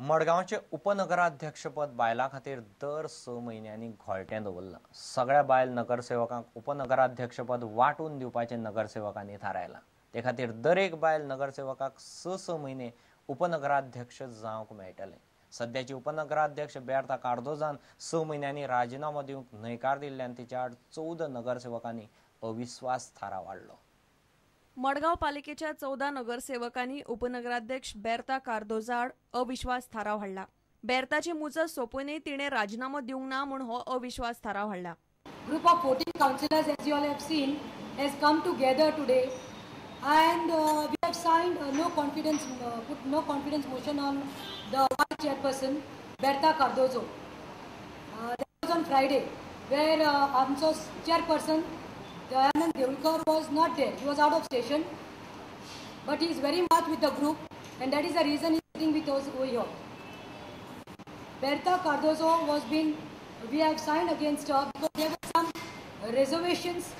मडगावचे उपनगराध्यक्षपद बायलां खातीर दर 6 म्हयन्यांनी घोळटें दवरलां। सगळ्या बायल नगरसेवकांक उपनगराध्यक्षपद वांटून दिवपाचें नगरसेवकांनी थारायलां। ते खातीर दर एक बायल नगरसेवकाक 6 म्हयने उपनगराध्यक्ष जावंक मेळटलें। सद्याची उपनगराध्यक्ष बेर्ता कार्दोजान 6 म्हयन्यांनी राजिनामो दिवंक न्हयकार दिल्ल्यान तिच्या आड 14 नगरसेवकांनी अविस्वास थाराव हाडलो। मडगाव पालिकेच्या 14 नगरसेवकांनी उपनगराध्यक्ष बेर्ता कार्दोजा आड अविश्वास थाराव हाडला। बेर्ताची मुजत सोंपूनय तिणे राजिनामो दिवंक ना म्हूण हो अविश्वास थाराव हाडला। Group of 14 councillors, as you all have seen, has come together today, and we have signed put no confidence motion on the vice chairperson Berta Cardozo. That was on Friday, where AMSO's chairperson Dayanand Devulkar was not there. He was out of station, but he is very much with the group, and that is the reason he is sitting with us over here. Berta Cardozo we have signed against her because there were some reservations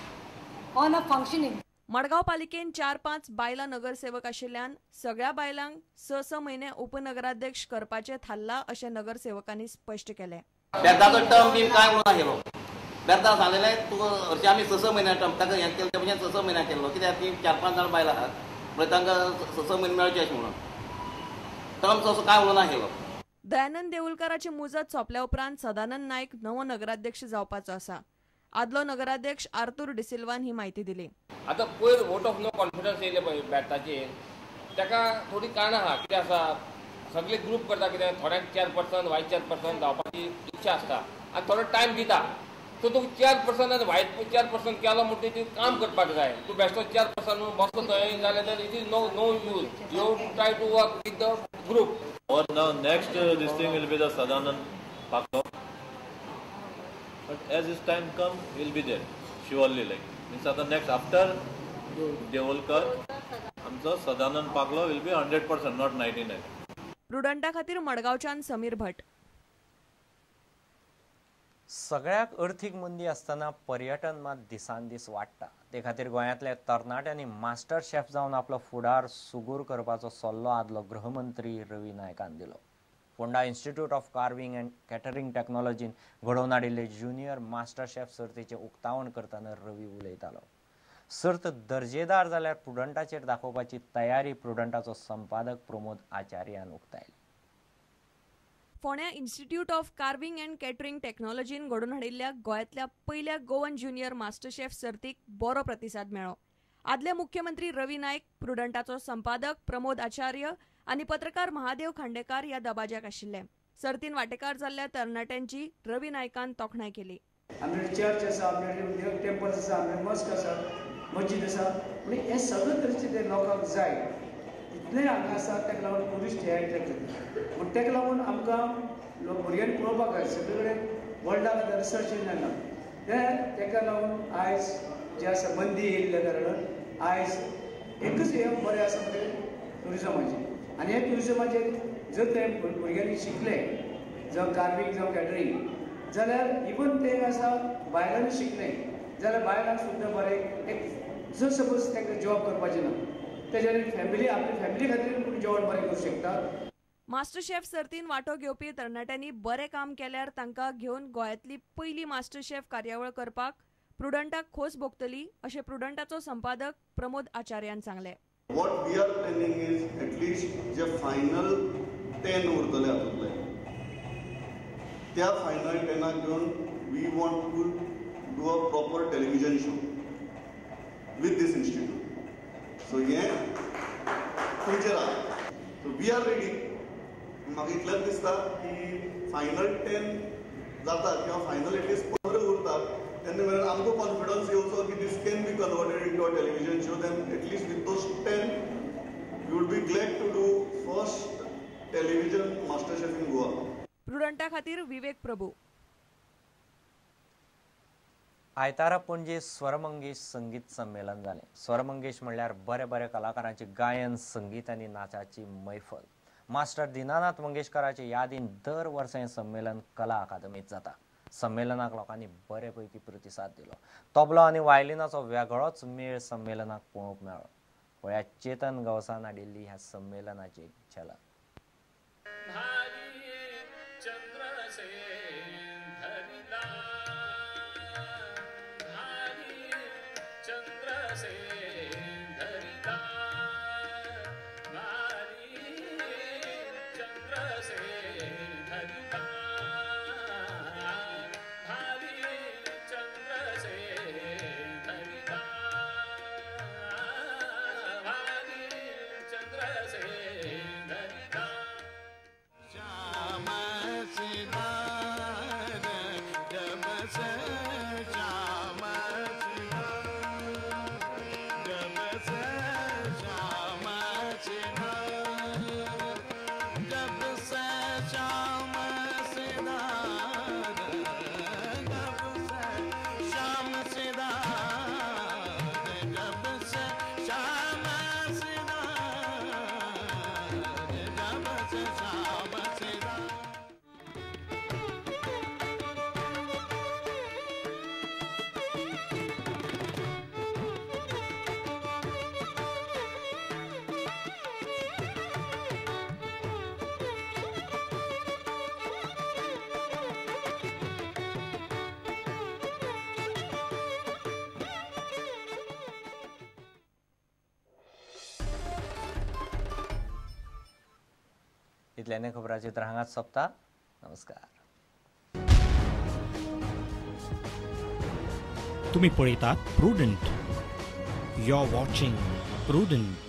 on her functioning. Madgaon पालिकेन 4-5 बायला नगरसेवक आशिल्ल्यान सगळ्या बायलांक 6 म्हयने उपनगराध्यक्ष करपाचे थारला अशें नगरसेवकांनी स्पश्ट केलें। बेर्ताचो टर्म बीन काय म्हणून आशिल्लो। बेर्ता सांगलेलें तुका हरशी आमी 6 म्हयन्या टर्म ताका हें केलें म्हणजे 6 म्हयन्या केल्लो कित्याक ती 4-5 जाण बायलां आसात म्हणून तांकां 6 म्हयने मेळचे अशें म्हणून टर्म तसो काय म्हणून आशिल्लो। दयानंद देवुलकराची मुजत सोंपल्या उपरांत सदानंद नायक नवो नगराध्यक्ष जावपाचो आसा। आदलो नगराध्यक्ष आर्थूर डिसिल्वान ही माहिती दिली। आता पयर वोट ऑफ नो कॉन्फिडन्स येयले पळय बेर्ताचेर ताका थोडी कारणां आहा कित्याक आसा सगळे ग्रूप करता कित्याक थोड्यांक चेअरपर्सन वायस चेअरपर्सन जावपाची इच्छा आसता आनी थोडो टायम दिता सो तूं चेअरपर्सन आनी वायस चेअरपर्सन केलो म्हणटा तूं काम करपाक जाय तूं बेश्टो चेअरपर्सन बसलो थंय जाल्यार it is no use you try to work with the group. Or now next this thing will be the Sadanand Paklo. But as his time comes, he'll be there surely. Like means at the next after Devulkar, आमचो Sadanand Paklo will be 100%, not 99. प्रुडंटा खातीर मडगावच्यान समीर भट। सगळ्याक अर्थीक मंदी आसतना पर्यटन मात दिसान दीस वाडटा। ते खातीर गोंयांतल्या तरणाट्यांनी मास्टर शेफ जावन आपलो फुडार सुगूर करपाचो सल्लो आदलो गृहमंत्री रवी नायकान दिलो। Ponda institute of carving and catering टॅक्नॉलॉजीन घडोवन हाडिल्ले ज्युनियर मास्टर शेफ सर्तीचें उक्तावण करतना रवी उलयतालो। सर्त दर्जेदार जाल्यार प्रुडंटाचेर दाखोवपाची तयारी प्रुडंटाचो संपादक प्रमोद आचार्यान उक्तायली। फोंड्या institute of carving and catering टॅक्नॉलॉजीन घडोवन हाडिल्ल्या गोंयांतल्या पयल्या गोवन ज्युनियर मास्टर शेफ सर्तीक बरो प्रतिसाद मेळ्ळो। आदले मुख्यमंत्री रवी नायक, प्रुडंटाचो संपादक प्रमोद आचार्य आनी पत्रकार महादेव खांडेकार ह्या दबाज्याक आशिल्ले। सर्तीन वांटेकार जाल्ल्या तरणाट्यांची रवी नायकान तोखणाय केली। आमचे चर्च आसा, आमचे टेम्पल्स आसा, आमचे मस्क आसा, मस्जिद आसा, म्हणजे हे सगळे तरेचे ते लोकांक जाय इतले हांगा आसा ताका लागून टुरिस्ट हे अट्रॅक्ट जाता। पूण ताका लागून आमकां भुरग्यांनी पळोवपाक जाय सगळे कडेन वर्ल्डाक रिसर्च जायना ताका लागून आयज जे आसा बंदी येयल्ल्या कारणान आयज एकच हे बरें आसा म्हणजे टुरिजमाचें आनी हे टुरिजमाचेर जर ते भुरग्यांनी शिकले जावं कार्विंग जावं कॅटरिंग जाल्यार इवन ते आसा बायलांनी शिकले जाल्यार बायलांक सुद्दां बरें एक जर सपोज ताका जॉब करपाचें ना तेजेर फॅमिली आपली फॅमिली खातीर पूण जेवण बरें करूं शकता। मास्टर शेफ सर्तीन वांटो घेवपी तरणाट्यांनी बरें काम केल्यार तांकां घेवन गोंयांतली पयली मास्टर शेफ कार्यावळ करपाक प्रुडंटाक खोस भोगतली अशें प्रुडंटाचो संपादक प्रमोद आचार्यान सांगलें। What we are planning is at least जे final 10 उरतले हातूंतले त्या final 10 घेवन we want to do a proper television show with this institute. So yeah, future. So we are ready. म्हाका इतलेंच दिसता की फायनल 10 जाता किंवा फायनल एटलीस्ट 15 उरतात तेन्ना मेरेन आमकां कॉन्फिडन्स येवचो की this can be converted into a television show then at least with those 10 we would be glad to do first television master chef in Goa. प्रुडंटा खातीर विवेक प्रभू। आयतारा पणजे स्वरमंगेश संगीत संमेलन जालें। स्वरमंगेश म्हणल्यार बरे बरे कलाकारांची गायन संगीत आनी नाचाची मैफल। मास्टर दीनानाथ मंगेशकराचे यादीन दर वर्सा हें संमेलन कला अकादमीत जाता। संमेलनाक लोकांनी बरेपैकी प्रतिसाद दिलो। तबलो आनी वायलिनाचो वेगळोच मेळ संमेलनाक पळोवंक मेळ्ळो। पळयात चेतन गवसान हाडिल्ली ह्या संमेलनाची झलक। इतल्याने खबरांची तर हांगाच सोंपता. नमस्कार. तुम्ही पळयतात Prudent. You are watching prudent.